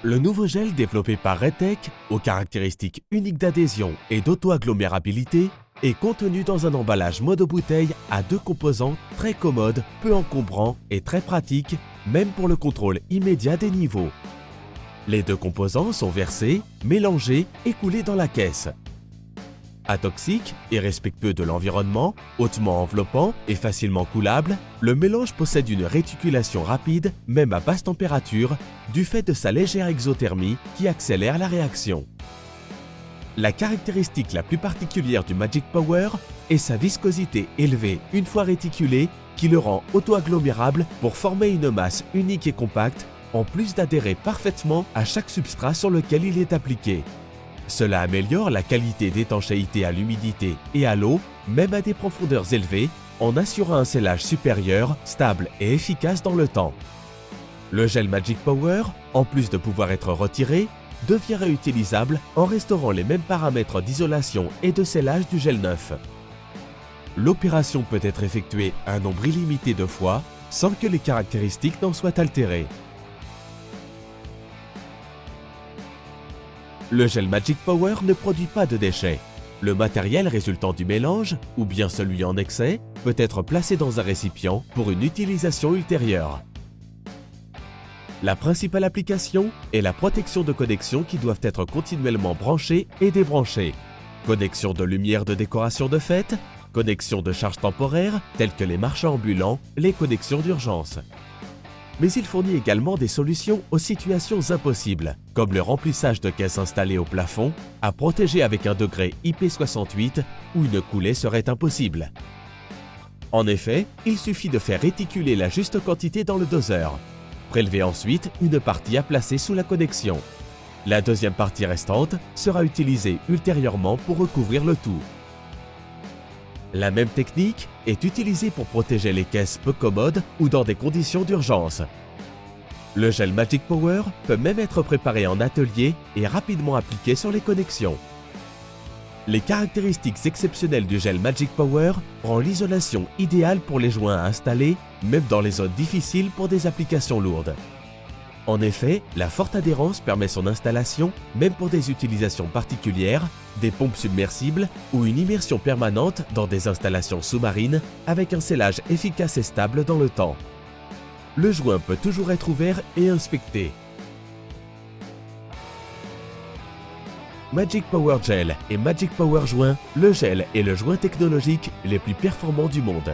Le nouveau gel développé par Redtech, aux caractéristiques uniques d'adhésion et d'auto-agglomérabilité, est contenu dans un emballage mono-bouteille à 2 composants très commodes, peu encombrants et très pratiques, même pour le contrôle immédiat des niveaux. Les 2 composants sont versés, mélangés et coulés dans la caisse. Atoxique et respectueux de l'environnement, hautement enveloppant et facilement coulable, le mélange possède une réticulation rapide, même à basse température, du fait de sa légère exothermie qui accélère la réaction. La caractéristique la plus particulière du Magic Power est sa viscosité élevée une fois réticulé qui le rend auto-agglomérable pour former une masse unique et compacte, en plus d'adhérer parfaitement à chaque substrat sur lequel il est appliqué. Cela améliore la qualité d'étanchéité à l'humidité et à l'eau, même à des profondeurs élevées, en assurant un scellage supérieur, stable et efficace dans le temps. Le gel Magic Power, en plus de pouvoir être retiré, devient réutilisable en restaurant les mêmes paramètres d'isolation et de scellage du gel neuf. L'opération peut être effectuée un nombre illimité de fois sans que les caractéristiques n'en soient altérées. Le gel Magic Power ne produit pas de déchets. Le matériel résultant du mélange, ou bien celui en excès, peut être placé dans un récipient pour une utilisation ultérieure. La principale application est la protection de connexions qui doivent être continuellement branchées et débranchées. Connexion de lumière de décoration de fête, connexion de charge temporaire telles que les marchands ambulants, les connexions d'urgence. Mais il fournit également des solutions aux situations impossibles, comme le remplissage de caisses installées au plafond, à protéger avec un degré IP68 où une coulée serait impossible. En effet, il suffit de faire réticuler la juste quantité dans le doseur. Prélever ensuite une partie à placer sous la connexion. La deuxième partie restante sera utilisée ultérieurement pour recouvrir le tout. La même technique est utilisée pour protéger les caisses peu commodes ou dans des conditions d'urgence. Le gel Magic Power peut même être préparé en atelier et rapidement appliqué sur les connexions. Les caractéristiques exceptionnelles du gel Magic Power rendent l'isolation idéale pour les joints à installer, même dans les zones difficiles pour des applications lourdes. En effet, la forte adhérence permet son installation même pour des utilisations particulières, des pompes submersibles ou une immersion permanente dans des installations sous-marines avec un scellage efficace et stable dans le temps. Le joint peut toujours être ouvert et inspecté. Magic Power Gel et Magic Power Joint, le gel et le joint technologique les plus performants du monde.